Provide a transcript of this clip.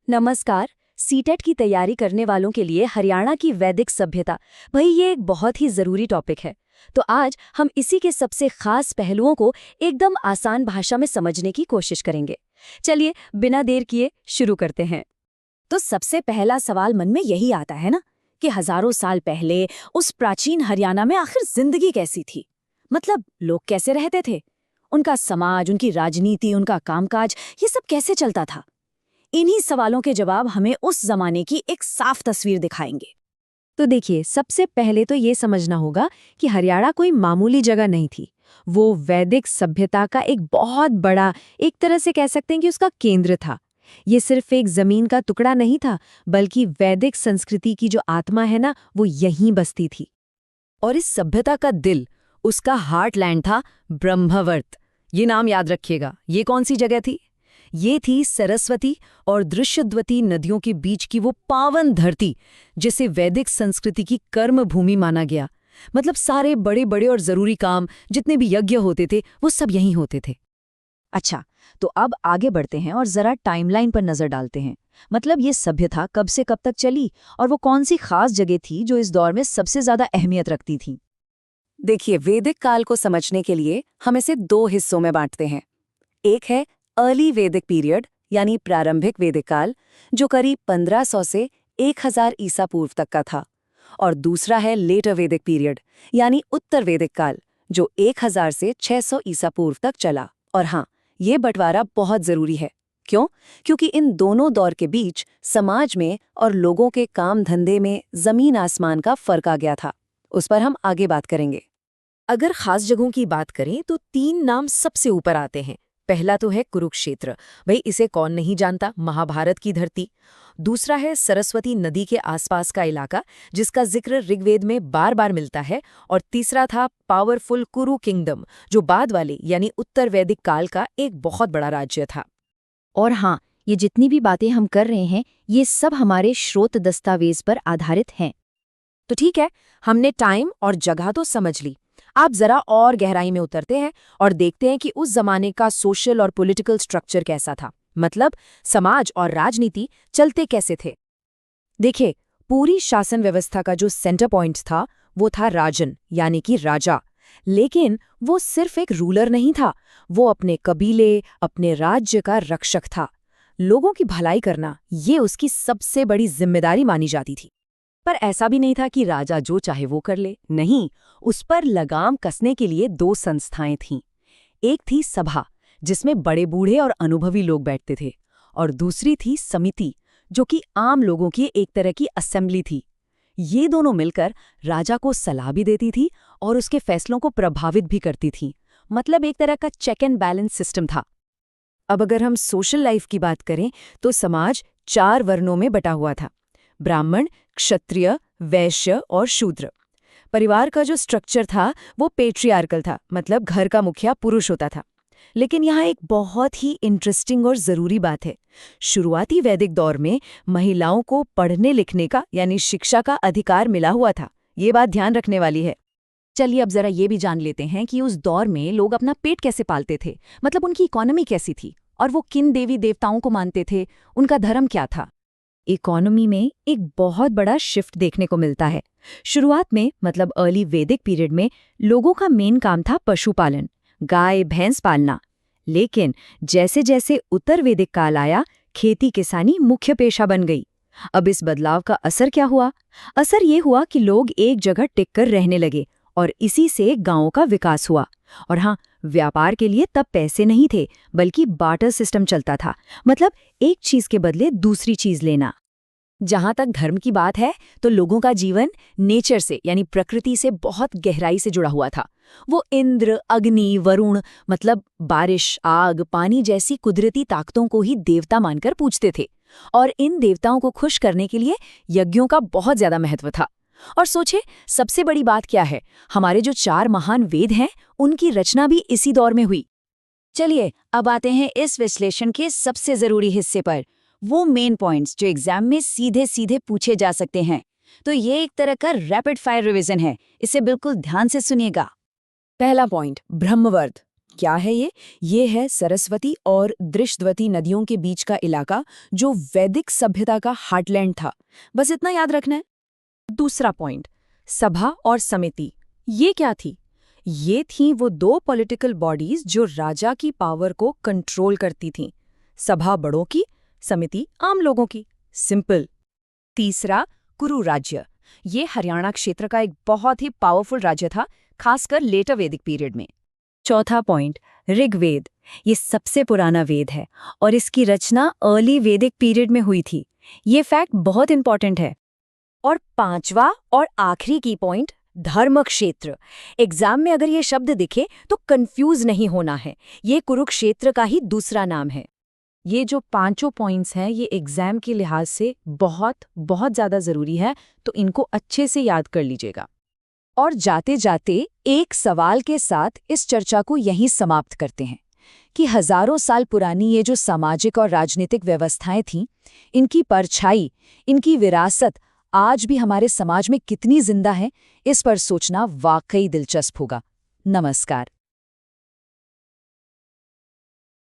नमस्कार। सीटेट की तैयारी करने वालों के लिए हरियाणा की वैदिक सभ्यता, भाई ये एक बहुत ही ज़रूरी टॉपिक है। तो आज हम इसी के सबसे खास पहलुओं को एकदम आसान भाषा में समझने की कोशिश करेंगे। चलिए बिना देर किए शुरू करते हैं। तो सबसे पहला सवाल मन में यही आता है ना कि हजारों साल पहले उस प्राचीन हरियाणा में आखिर जिंदगी कैसी थी। मतलब लोग कैसे रहते थे, उनका समाज, उनकी राजनीति, उनका कामकाज, ये सब कैसे चलता था। इन्हीं सवालों के जवाब हमें उस जमाने की एक साफ तस्वीर दिखाएंगे। तो देखिए, सबसे पहले तो ये समझना होगा कि हरियाणा कोई मामूली जगह नहीं थी। वो वैदिक सभ्यता का एक बहुत बड़ा, एक तरह से कह सकते हैं कि उसका केंद्र था। ये सिर्फ एक जमीन का टुकड़ा नहीं था, बल्कि वैदिक संस्कृति की जो आत्मा है ना, वो यहीं बसती थी। और इस सभ्यता का दिल, उसका हार्टलैंड था ब्रह्मवर्त। ये नाम याद रखिएगा। ये कौन सी जगह थी? ये थी सरस्वती और दृश्यद्वती नदियों के बीच की वो पावन धरती, जिसे वैदिक संस्कृति की कर्म भूमि माना गया। मतलब सारे बड़े बड़े और जरूरी काम, जितने भी यज्ञ होते थे, वो सब यहीं होते थे। अच्छा, तो अब आगे बढ़ते हैं और जरा टाइमलाइन पर नजर डालते हैं। मतलब ये सभ्यता कब से कब तक चली और वो कौन सी खास जगह थी जो इस दौर में सबसे ज्यादा अहमियत रखती थी। देखिए, वैदिक काल को समझने के लिए हम इसे दो हिस्सों में बांटते हैं। एक है अर्ली वैदिक पीरियड, यानी प्रारंभिक वैदिक काल, जो करीब 1500 से 1000 ईसा पूर्व तक का था। और दूसरा है लेटर वैदिक पीरियड, यानी उत्तर वैदिक काल, जो 1000 से 600 ईसा पूर्व तक चला। और हाँ, ये बंटवारा बहुत जरूरी है। क्यों? क्योंकि इन दोनों दौर के बीच समाज में और लोगों के काम धंधे में जमीन आसमान का फर्क आ गया था। उस पर हम आगे बात करेंगे। अगर खास जगहों की बात करें तो 3 नाम सबसे ऊपर आते हैं। पहला तो है कुरुक्षेत्र, भाई इसे कौन नहीं जानता, महाभारत की धरती। दूसरा है सरस्वती नदी के आसपास का इलाका, जिसका जिक्र ऋग्वेद में बार बार मिलता है। और तीसरा था पावरफुल कुरु किंगडम, जो बाद वाले यानी उत्तर वैदिक काल का एक बहुत बड़ा राज्य था। और हाँ, ये जितनी भी बातें हम कर रहे हैं, ये सब हमारे स्रोत दस्तावेज पर आधारित हैं। तो ठीक है, हमने टाइम और जगह तो समझ ली। आप जरा और गहराई में उतरते हैं और देखते हैं कि उस जमाने का सोशल और पॉलिटिकल स्ट्रक्चर कैसा था। मतलब समाज और राजनीति चलते कैसे थे। देखिए, पूरी शासन व्यवस्था का जो सेंटर पॉइंट था, वो था राजन, यानी कि राजा। लेकिन वो सिर्फ एक रूलर नहीं था, वो अपने कबीले, अपने राज्य का रक्षक था। लोगों की भलाई करना, ये उसकी सबसे बड़ी जिम्मेदारी मानी जाती थी। पर ऐसा भी नहीं था कि राजा जो चाहे वो कर ले। नहीं, उस पर लगाम कसने के लिए 2 संस्थाएं थीं। एक थी सभा, जिसमें बड़े बूढ़े और अनुभवी लोग बैठते थे, और दूसरी थी समिति, जो कि आम लोगों की एक तरह की असेंबली थी। ये दोनों मिलकर राजा को सलाह भी देती थी और उसके फैसलों को प्रभावित भी करती थी। मतलब एक तरह का चेक एंड बैलेंस सिस्टम था। अब अगर हम सोशल लाइफ की बात करें तो समाज 4 वर्णों में बटा हुआ था: ब्राह्मण, क्षत्रिय, वैश्य और शूद्र। परिवार का जो स्ट्रक्चर था वो पेट्रियार्कल था, मतलब घर का मुखिया पुरुष होता था। लेकिन यहाँ एक बहुत ही इंटरेस्टिंग और ज़रूरी बात है। शुरुआती वैदिक दौर में महिलाओं को पढ़ने लिखने का यानी शिक्षा का अधिकार मिला हुआ था। ये बात ध्यान रखने वाली है। चलिए अब जरा ये भी जान लेते हैं कि उस दौर में लोग अपना पेट कैसे पालते थे। मतलब उनकी इकोनॉमी कैसी थी और वो किन देवी देवताओं को मानते थे, उनका धर्म क्या था। इकोनॉमी में एक बहुत बड़ा शिफ्ट देखने को मिलता है। शुरुआत में, मतलब अर्ली वैदिक पीरियड में, लोगों का मेन काम था पशुपालन, गाय भैंस पालना। लेकिन जैसे जैसे उत्तर वैदिक काल आया, खेती किसानी मुख्य पेशा बन गई। अब इस बदलाव का असर क्या हुआ? असर ये हुआ कि लोग एक जगह टिककर रहने लगे और इसी से गांवों का विकास हुआ। और हाँ, व्यापार के लिए तब पैसे नहीं थे, बल्कि बार्टर सिस्टम चलता था। मतलब एक चीज के बदले दूसरी चीज लेना। जहां तक धर्म की बात है तो लोगों का जीवन नेचर से यानी प्रकृति से बहुत गहराई से जुड़ा हुआ था। वो इंद्र, अग्नि, वरुण, मतलब बारिश, आग, पानी जैसी कुदरती ताकतों को ही देवता मानकर पूजते थे। और इन देवताओं को खुश करने के लिए यज्ञों का बहुत ज्यादा महत्व था। और सोचे, सबसे बड़ी बात क्या है, हमारे जो 4 महान वेद हैं, उनकी रचना भी इसी दौर में हुई। चलिए अब आते हैं इस विश्लेषण के सबसे जरूरी हिस्से पर, वो मेन पॉइंट्स जो एग्जाम में सीधे सीधे पूछे जा सकते हैं। तो ये एक तरह का रैपिड फायर रिवीजन है, इसे बिल्कुल ध्यान से सुनिएगा। पहला पॉइंट, ब्रह्मवर्त। क्या है ये? ये है सरस्वती और दृष्टवती नदियों के बीच का इलाका जो वैदिक सभ्यता का हार्टलैंड था। बस इतना याद रखना है। दूसरा पॉइंट, सभा और समिति। ये क्या थी? ये थीं वो दो पॉलिटिकल बॉडीज जो राजा की पावर को कंट्रोल करती थीं। सभा बड़ों की, समिति आम लोगों की। सिंपल। तीसरा, कुरु राज्य। ये हरियाणा क्षेत्र का एक बहुत ही पावरफुल राज्य था, खासकर लेटर वैदिक पीरियड में। चौथा पॉइंट, ऋग्वेद। ये सबसे पुराना वेद है और इसकी रचना अर्ली वैदिक पीरियड में हुई थी। ये फैक्ट बहुत इंपॉर्टेंट है। और पांचवा और आखिरी की पॉइंट, धर्म क्षेत्र। एग्जाम में अगर ये शब्द दिखे तो कंफ्यूज नहीं होना है, ये कुरुक्षेत्र का ही दूसरा नाम है। ये जो पांचों पॉइंट्स हैं ये एग्जाम के लिहाज से बहुत बहुत ज़्यादा ज़रूरी है, तो इनको अच्छे से याद कर लीजिएगा। और जाते जाते एक सवाल के साथ इस चर्चा को यहीं समाप्त करते हैं कि हजारों साल पुरानी ये जो सामाजिक और राजनीतिक व्यवस्थाएं थीं, इनकी परछाई, इनकी विरासत आज भी हमारे समाज में कितनी जिंदा है, इस पर सोचना वाकई दिलचस्प होगा। नमस्कार।